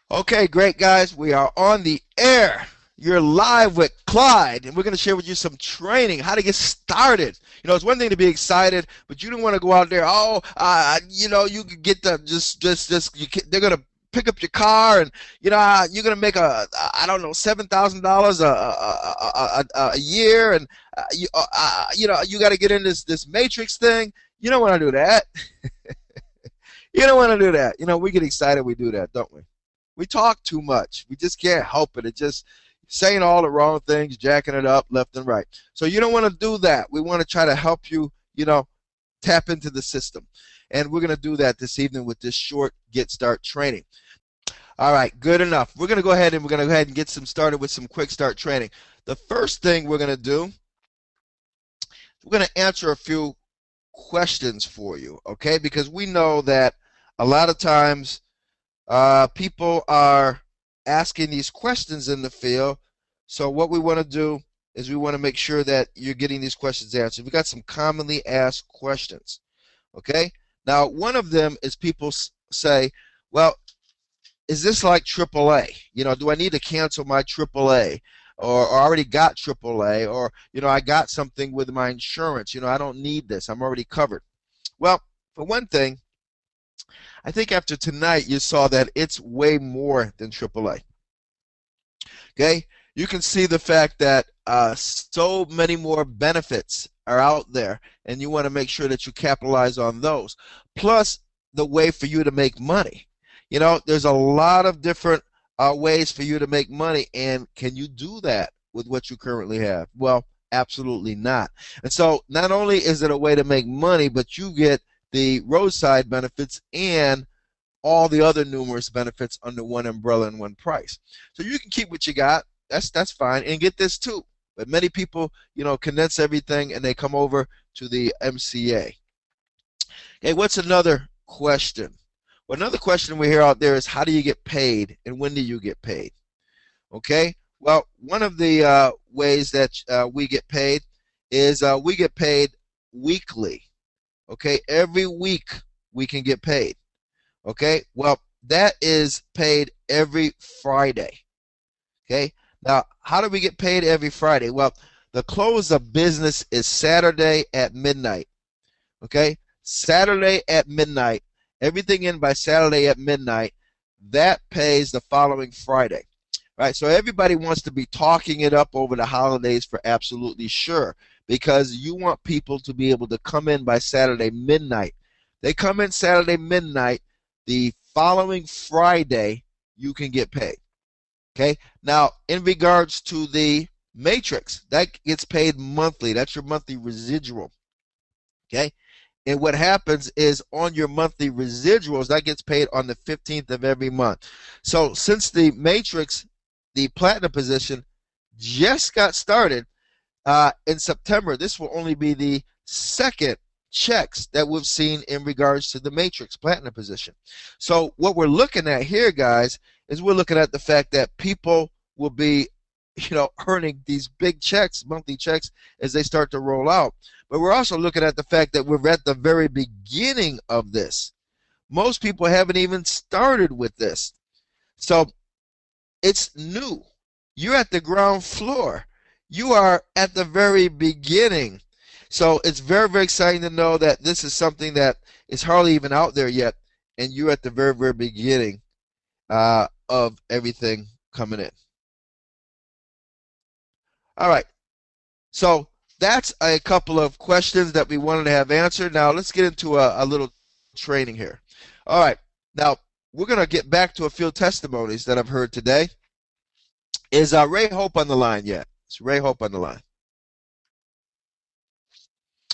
Okay, great guys. We are on the air. You're live with Clyde, and we're going to share with you some training, how to get started. It's one thing to be excited, but you don't want to go out there. Oh, you could get the they're going to pick up your car, and you're going to make I don't know, $7,000 a year, and you got to get in this matrix thing. You don't want to do that. You don't want to do that. We get excited, we do that, don't we? We talk too much. We just can't help it. It just saying all the wrong things, jacking it up left and right. So you don't want to do that. We want to try to help you, tap into the system. And we're going to do that this evening with this short Get Start training. All right, good enough. We're going to go ahead and get some started with some quick start training. The first thing we're going to do, we're going to answer a few questions for you, okay? Because we know that a lot of times people are asking these questions in the field. So what we want to do is we want to make sure that you're getting these questions answered. We've got some commonly asked questions. Okay? Now, one of them is people say, well, is this like AAA? Do I need to cancel my AAA? Or I already got AAA? Or, I got something with my insurance. I don't need this. I'm already covered. Well, for one thing, I think after tonight you saw that it's way more than AAA. Okay, you can see the fact that so many more benefits are out there, and you want to make sure that you capitalize on those. Plus, the way for you to make money. There's a lot of different ways for you to make money, and can you do that with what you currently have? Well, absolutely not. And so, not only is it a way to make money, but you get the roadside benefits and all the other numerous benefits under one umbrella and one price. So you can keep what you got. That's fine. And get this too. But many people, condense everything and they come over to the MCA. Okay, what's another question? Well, another question we hear out there is, how do you get paid and when do you get paid? Okay, well, one of the ways that we get paid is we get paid weekly. Okay, every week we can get paid. Okay, well, that is paid every Friday. Okay, now how do we get paid every Friday? Well, the close of business is Saturday at midnight. Okay, Saturday at midnight, everything in by Saturday at midnight, that pays the following Friday. Right, so everybody wants to be talking it up over the holidays for absolutely sure, because you want people to be able to come in by Saturday midnight. They come in Saturday midnight, the following Friday you can get paid. Okay, now in regards to the matrix, that gets paid monthly. That's your monthly residual. Okay, and what happens is on your monthly residuals, that gets paid on the 15th of every month. So since the matrix, the platinum position, just got started in September, this will only be the second checks that we've seen in regards to the matrix platinum position. So what we're looking at here, guys, is we're looking at the fact that people will be, earning these big checks, monthly checks, as they start to roll out. But we're also looking at the fact that we're at the very beginning of this. Most people haven't even started with this. So it's new. You're at the ground floor. You are at the very beginning. So it's very, very exciting to know that this is something that is hardly even out there yet, and you're at the very, very beginning of everything coming in. All right. So that's a couple of questions that we wanted to have answered. Now let's get into a little training here. All right. Now we're going to get back to a few testimonies that I've heard today. Is Ray Hope on the line yet? Is Ray Hope on the line?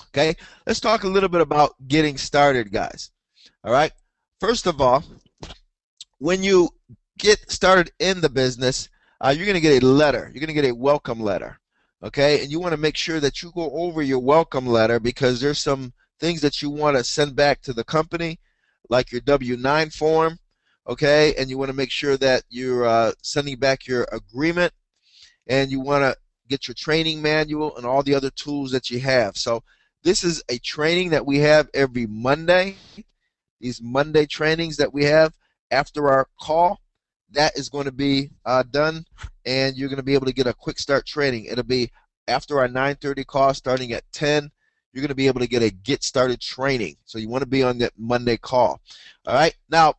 Okay, let's talk a little bit about getting started, guys. All right, first of all, when you get started in the business, you're going to get a letter. You're going to get a welcome letter. Okay, and you want to make sure that you go over your welcome letter, because there's some things that you want to send back to the company, like your W-9 form. Okay, and you want to make sure that you're sending back your agreement, and you want to get your training manual and all the other tools that you have. So this is a training that we have every Monday. These Monday trainings that we have after our call, that is going to be done, and you're going to be able to get a quick start training. It'll be after our 9:30 call starting at 10. You're going to be able to get a get started training. So you want to be on that Monday call. All right. Now,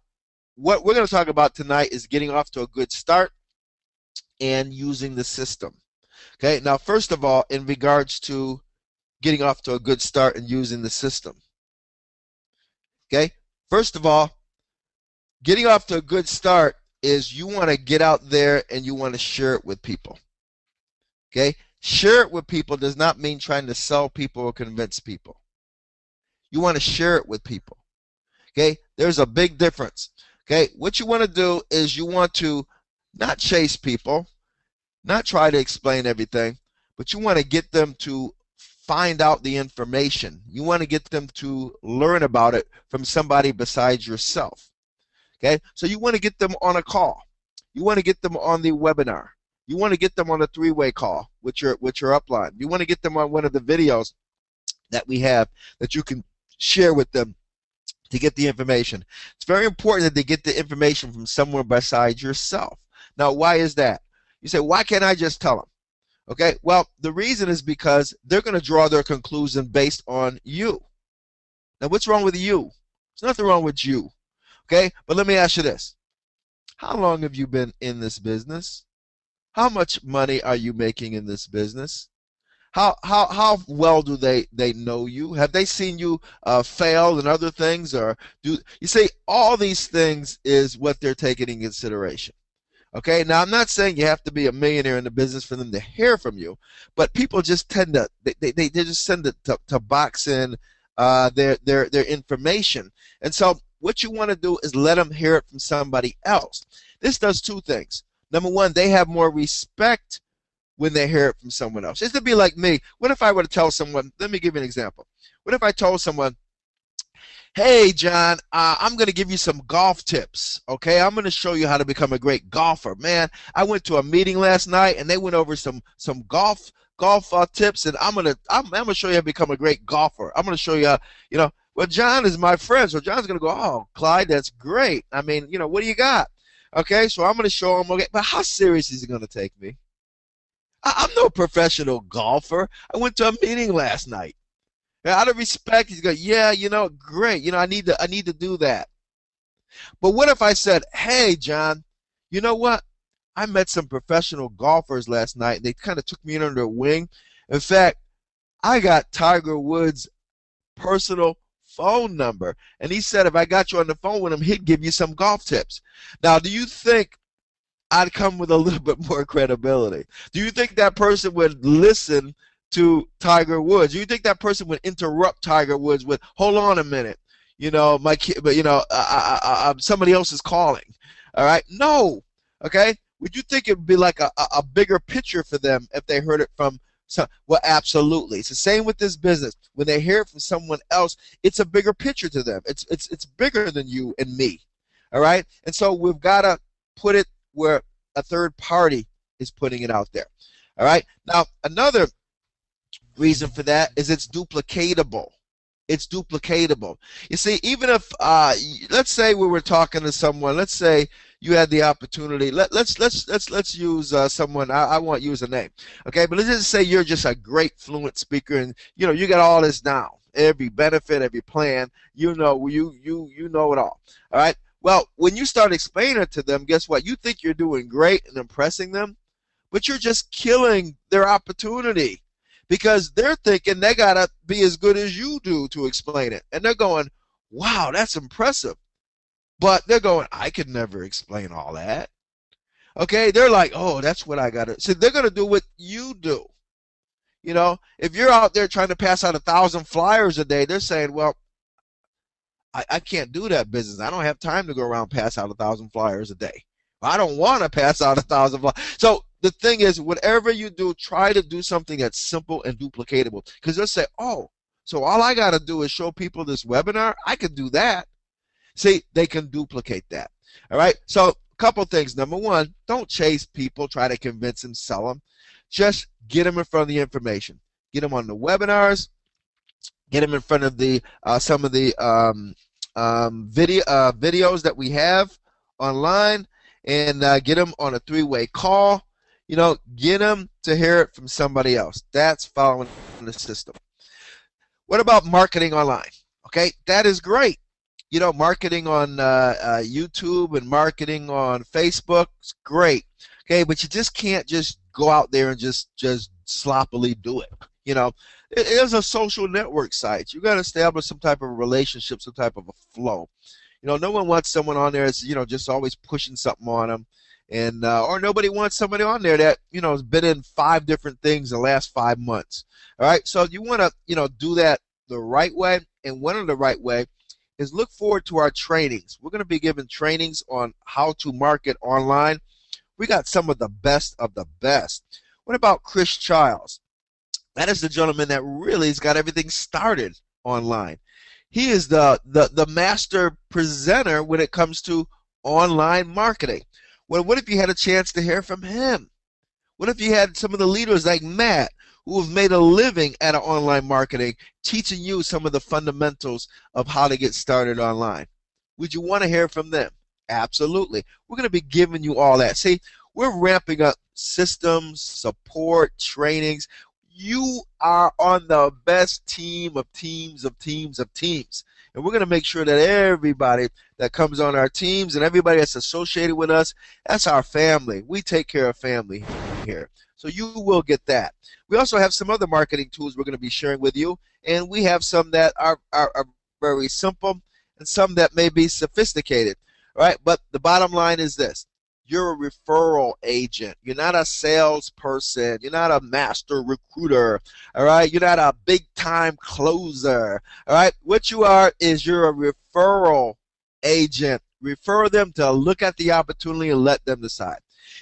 what we're going to talk about tonight is getting off to a good start and using the system. Okay. Now, first of all, in regards to getting off to a good start and using the system. Okay. First of all, getting off to a good start is you want to get out there and you want to share it with people. Okay? Share it with people does not mean trying to sell people or convince people. You want to share it with people. Okay? There's a big difference. Okay? What you want to do is you want to not chase people, not try to explain everything, but you want to get them to find out the information. You want to get them to learn about it from somebody besides yourself. Okay, so you want to get them on a call. You want to get them on the webinar. You want to get them on a three-way call with your upline. You want to get them on one of the videos that we have that you can share with them to get the information. It's very important that they get the information from somewhere besides yourself. Now, why is that? You say, why can't I just tell them? Okay, well, the reason is because they're going to draw their conclusion based on you. Now, what's wrong with you? There's nothing wrong with you. Okay, but let me ask you this. How long have you been in this business? How much money are you making in this business? How well do they know you? Have they seen you fail in other things? Or do you see all these things is what they're taking in consideration? Okay, now I'm not saying you have to be a millionaire in the business for them to hear from you, but people just tend to they just tend to box in their information, and so what you want to do is let them hear it from somebody else. This does two things. Number one, they have more respect when they hear it from someone else. It's to be like me. What if I were to tell someone, let me give you an example. What if I told someone, hey, John, I'm going to give you some golf tips, okay? I'm going to show you how to become a great golfer. Man, I went to a meeting last night, and they went over some golf tips, and I'm gonna show you how to become a great golfer. I'm going to show you how, well, John is my friend, so John's going to go, oh, Clyde, that's great. I mean, what do you got? Okay, so I'm going to show him, okay, but how serious is he going to take me? I'm no professional golfer. I went to a meeting last night. Out of respect, he's going, yeah, great. I need to do that. But what if I said, hey, John, you know what? I met some professional golfers last night. They kind of took me under their wing. In fact, I got Tiger Woods' personal phone number, and he said if I got you on the phone with him, he'd give you some golf tips. Now, do you think I'd come with a little bit more credibility? Do you think that person would listen to Tiger Woods? Do you think that person would interrupt Tiger Woods with, hold on a minute, my kid, but somebody else is calling? All right, no. Okay, would you think it would be like a bigger picture for them if they heard it from well, absolutely. It's the same with this business. When they hear it from someone else, it's a bigger picture to them. It's bigger than you and me. All right? And so we've got to put it where a third party is putting it out there. All right? Now, another reason for that is it's duplicatable. It's duplicatable. You see, even if let's say we were talking to someone, let's say you had the opportunity. Let's use someone. I won't use a name, okay? But let's just say you're just a great fluent speaker, and you got all this down, every benefit, every plan. You know it all. All right. Well, when you start explaining it to them, guess what? You think you're doing great and impressing them, but you're just killing their opportunity. Because they're thinking they got to be as good as you do to explain it. And they're going, wow, that's impressive. But they're going, I could never explain all that. Okay, they're like, oh, that's what I got to. So they're going to do what you do. If you're out there trying to pass out 1,000 flyers a day, they're saying, well, I can't do that business. I don't have time to go around and pass out 1,000 flyers a day. I don't want to pass out 1,000 flyers. So the thing is, whatever you do, try to do something that's simple and duplicatable. Because they'll say, oh, so all I got to do is show people this webinar? I can do that. See, they can duplicate that. All right? So a couple things. Number one, don't chase people, try to convince them, sell them. Just get them in front of the information. Get them on the webinars. Get them in front of the some of the videos that we have online. and get them on a three-way call. Get them to hear it from somebody else. That's following the system. What about marketing online? Okay, that is great. Marketing on YouTube and marketing on Facebook is great. Okay, but you just can't just go out there and just sloppily do it. It is a social network site. You got to establish some type of relationship, some type of a flow. No one wants someone on there that's just always pushing something on them, and or nobody wants somebody on there that has been in 5 different things the last 5 months. All right, so you want to do that the right way, and one of the right way is look forward to our trainings. We're going to be giving trainings on how to market online. We got some of the best of the best. What about Chris Childs? That is the gentleman that really has got everything started online. He is the master presenter when it comes to online marketing. Well, what if you had a chance to hear from him? What if you had some of the leaders like Matt, who have made a living at online marketing, teaching you some of the fundamentals of how to get started online? Would you want to hear from them? Absolutely. We're going to be giving you all that. See, we're ramping up systems, support, trainings. You are on the best team of teams of teams of teams. And we're going to make sure that everybody that comes on our teams and everybody that's associated with us, that's our family. We take care of family here. So you will get that. We also have some other marketing tools we're going to be sharing with you. And we have some that are very simple and some that may be sophisticated. All right? But the bottom line is this. You're a referral agent. You're not a salesperson. You're not a master recruiter. All right? You're not a big-time closer. All right? What you are is you're a referral agent. Refer them to look at the opportunity and let them decide.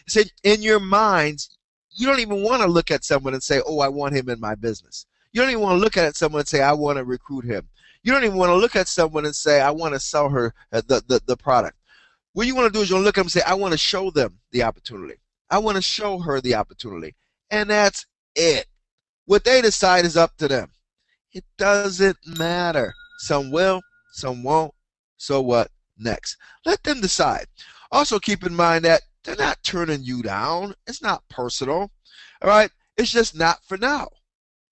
See, in your minds, you don't even want to look at someone and say, oh, I want him in my business. You don't even want to look at someone and say, I want to recruit him. You don't even want to look at someone and say, I want to sell her the product. What you want to do is you'll look at them and say, I want to show them the opportunity. I want to show her the opportunity. And that's it. What they decide is up to them. It doesn't matter. Some will, some won't. So what next? Let them decide. Also keep in mind that they're not turning you down. It's not personal. All right? It's just not for now.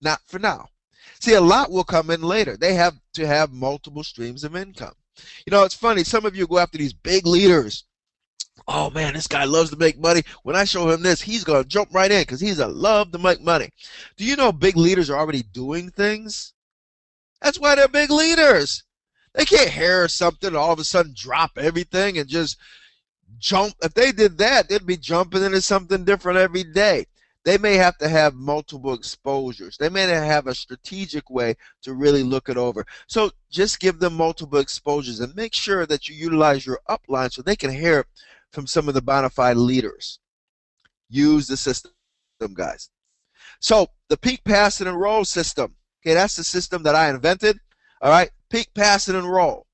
Not for now. See, a lot will come in later. They have to have multiple streams of income. It's funny. Some of you go after these big leaders. Oh, man, this guy loves to make money. When I show him this, he's going to jump right in because he's a love to make money. Do you know big leaders are already doing things? That's why they're big leaders. They can't hear something and all of a sudden drop everything and just jump. If they did that, they'd be jumping into something different every day. They may have to have multiple exposures. They may not have a strategic way to really look it over. So just give them multiple exposures and make sure that you utilize your upline so they can hear from some of the bona fide leaders. Use the system, guys. So the peak, pass, and enroll system. Okay, that's the system that I invented. All right, peak, pass, and enroll.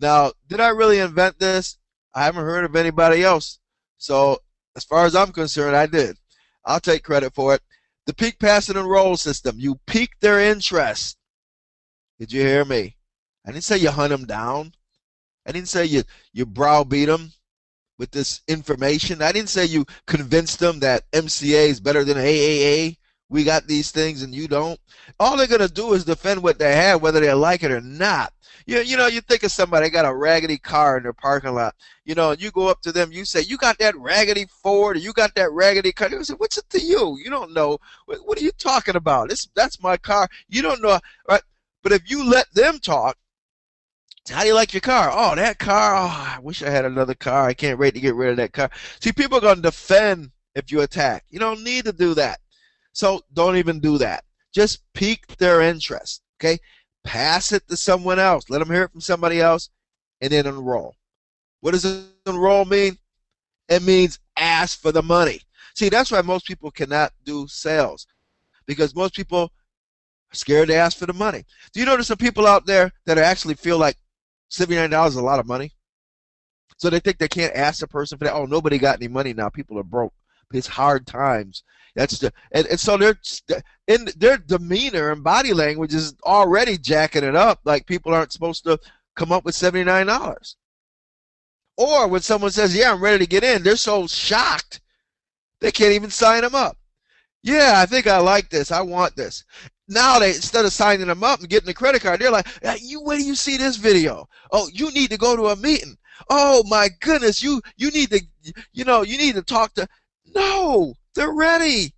Now, did I really invent this? I haven't heard of anybody else. So as far as I'm concerned, I did. I'll take credit for it. The peak, pass, and enroll system. You pique their interest. Did you hear me? I didn't say you hunt them down. I didn't say you browbeat them with this information. I didn't say you convinced them that MCA is better than AAA. We got these things and you don't. All they're going to do is defend what they have, whether they like it or not. You think of somebody, they got a raggedy car in their parking lot, and you go up to them, you say, you got that raggedy Ford, or you got that raggedy car. They say, what's it to you? You don't know. What are you talking about? That's my car. You don't know, right? But if you let them talk, how do you like your car? Oh, that car, I wish I had another car. I can't wait to get rid of that car. See, people are going to defend if you attack. You don't need to do that. So don't even do that. Just pique their interest, okay? Pass it to someone else. Let them hear it from somebody else, and then enroll. What does enroll mean? It means ask for the money. See, that's why most people cannot do sales, because most people are scared to ask for the money. Do you know there's some people out there that actually feel like $79 is a lot of money? So they think they can't ask the person for that. Oh, nobody got any money now. People are broke. It's hard times. That's and so in their demeanor and body language is already jacking it up, like people aren't supposed to come up with $79. Or when someone says, yeah, I'm ready to get in, they're so shocked they can't even sign them up. Yeah, I think I like this. I want this. Now they, instead of signing them up and getting the credit card, they're like, "You where do you see this video? Oh, you need to go to a meeting. Oh my goodness, you need to, you need to talk to." No, they're ready.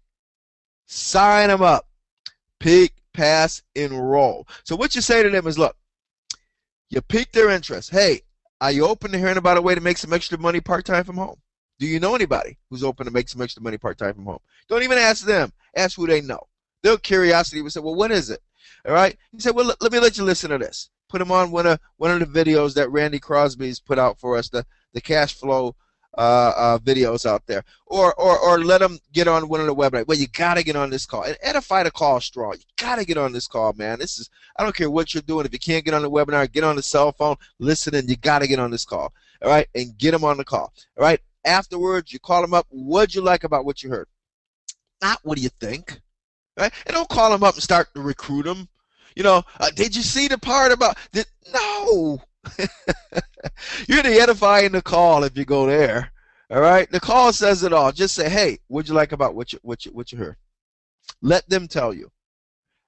Sign them up. Peak, pass, enroll. So what you say to them is, look, you pique their interest. Hey, are you open to hearing about a way to make some extra money part-time from home? Do you know anybody who's open to make some extra money part-time from home? Don't even ask them. Ask who they know. Their curiosity will say, well, what is it? All right? He said, well, let me let you listen to this. Put them on one of the videos that Randy Crosby's put out for us, the cash flow videos out there. Or let them get on one of the websites. Well, you got to get on this call. And edify the call straw. You got to get on this call, man. This is, I don't care what you're doing. If you can't get on the webinar, get on the cell phone, listen, and you got to get on this call. All right? And get them on the call. All right? Afterwards, you call them up. What'd you like about what you heard? Not what do you think. Right? And don't call them up and start to recruit them. Did you see the part about that? No. You're the edifying the call if you go there. All right? The call says it all. Just say, hey, what'd you like about what you heard? Let them tell you.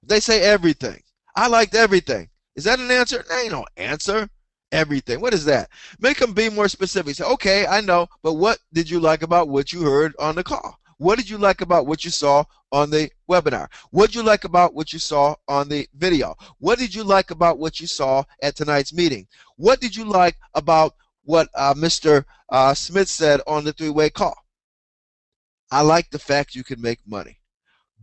They say everything. I liked everything. Is that an answer? That ain't no answer. Everything. What is that? Make them be more specific. Say, okay, I know, but what did you like about what you heard on the call? What did you like about what you saw on the webinar? What did you like about what you saw on the video? What did you like about what you saw at tonight's meeting? What did you like about what Mr. Smith said on the three-way call? I like the fact you can make money.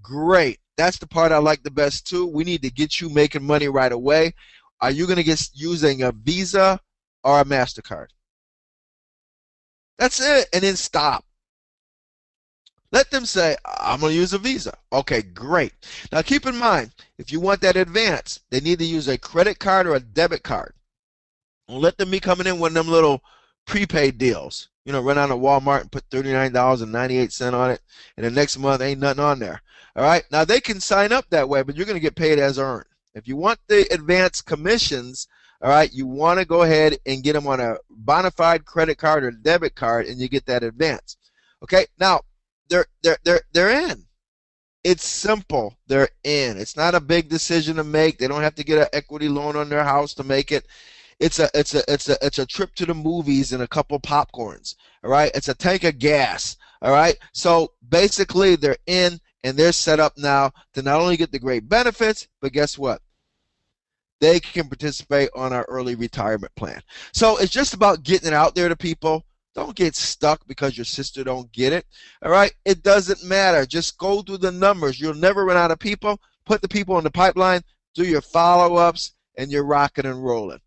Great. That's the part I like the best too. We need to get you making money right away. Are you going to get using a Visa or a MasterCard? That's it. And then stop. Let them say, I'm going to use a Visa. Okay, great. Now keep in mind, if you want that advance, they need to use a credit card or a debit card. Don't let them be coming in with them little prepaid deals. Run out of Walmart and put $39.98 on it, and the next month ain't nothing on there. All right? Now they can sign up that way, but you're going to get paid as earned. If you want the advance commissions, all right, you want to go ahead and get them on a bona fide credit card or debit card, and you get that advance. Okay? Now, they're in. It's simple. They're in. It's not a big decision to make. They don't have to get an equity loan on their house to make it. It's a trip to the movies and a couple popcorns. All right? It's a tank of gas. All right? So basically, they're in and they're set up now to not only get the great benefits, but guess what? They can participate on our early retirement plan. So it's just about getting it out there to people. Don't get stuck because your sister don't get it. All right? It doesn't matter. Just go through the numbers. You'll never run out of people. Put the people in the pipeline. Do your follow-ups, and you're rocking and rolling.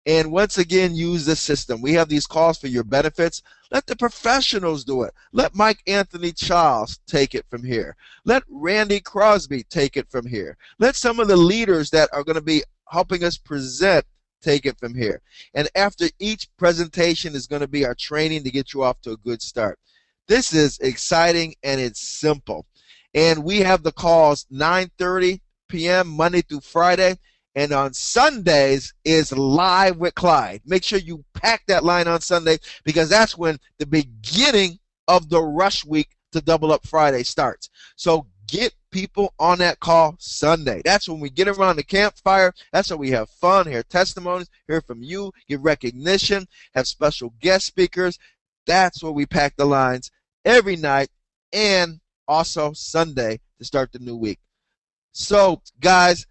And once again, use the system. We have these calls for your benefits. Let the professionals do it. Let Mike Anthony Charles take it from here. Let Randy Crosby take it from here. Let some of the leaders that are going to be helping us present take it from here. And after each presentation is going to be our training to get you off to a good start. This is exciting and it's simple. And we have the calls 9:30 p.m. Monday through Friday. And on Sundays is Live with Clyde. Make sure you pack that line on Sunday because that's when the beginning of the rush week to Double Up Friday starts. So get people on that call Sunday. That's when we get around the campfire. That's when we have fun, hear testimonies, hear from you, get recognition, have special guest speakers. That's where we pack the lines every night and also Sunday to start the new week. So, guys,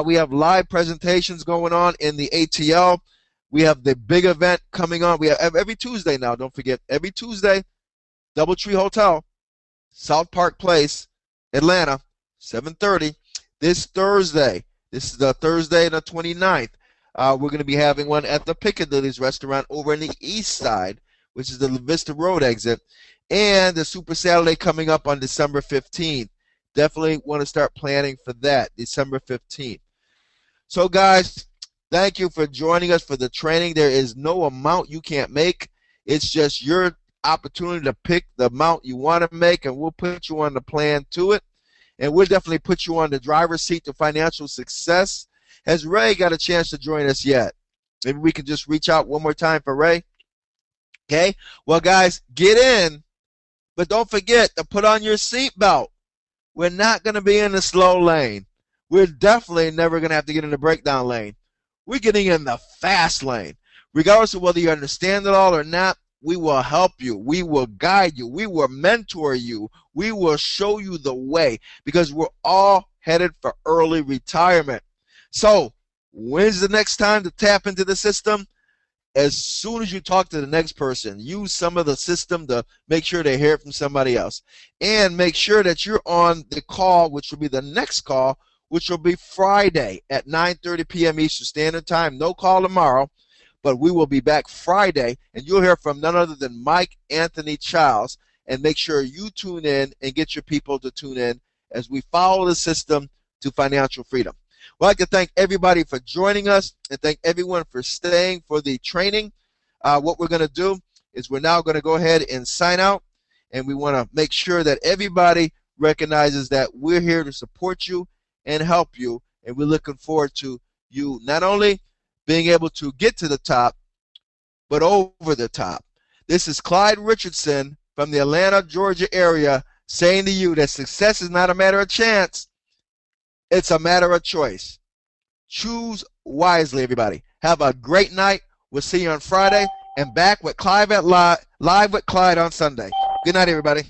we have live presentations going on in the ATL. We have the big event coming on. We have every Tuesday now. Don't forget, every Tuesday, Doubletree Hotel, South Park Place, Atlanta, 7:30. This Thursday, this is the Thursday the 29th, we're going to be having one at the Piccadilly's restaurant over in the east side, which is the La Vista Road exit, and the Super Saturday coming up on December 15th. Definitely want to start planning for that, December 15th. So, guys, thank you for joining us for the training. There is no amount you can't make. It's just your opportunity to pick the amount you want to make, and we'll put you on the plan to it. And we'll definitely put you on the driver's seat to financial success. Has Ray got a chance to join us yet? Maybe we can just reach out one more time for Ray. Okay? Well, guys, get in, but don't forget to put on your seatbelt. We're not going to be in the slow lane. We're definitely never going to have to get in the breakdown lane. We're getting in the fast lane. Regardless of whether you understand it all or not, we will help you. We will guide you. We will mentor you. We will show you the way because we're all headed for early retirement. So, when's the next time to tap into the system? As soon as you talk to the next person, use some of the system to make sure they hear it from somebody else. And make sure that you're on the call, which will be the next call, which will be Friday at 9:30 p.m. Eastern Standard Time. No call tomorrow, but we will be back Friday, and you'll hear from none other than Mike Anthony Childs. And make sure you tune in and get your people to tune in as we follow the system to financial freedom. Well, I'd like to thank everybody for joining us and thank everyone for staying for the training. What we're going to do is we're now going to go ahead and sign out, and we want to make sure that everybody recognizes that we're here to support you and help you, and we're looking forward to you not only being able to get to the top, but over the top. This is Clyde Richardson from the Atlanta, Georgia area saying to you that success is not a matter of chance, it's a matter of choice. Choose wisely, everybody. Have a great night. We'll see you on Friday and back with Clive at Live with Clyde on Sunday. Good night, everybody.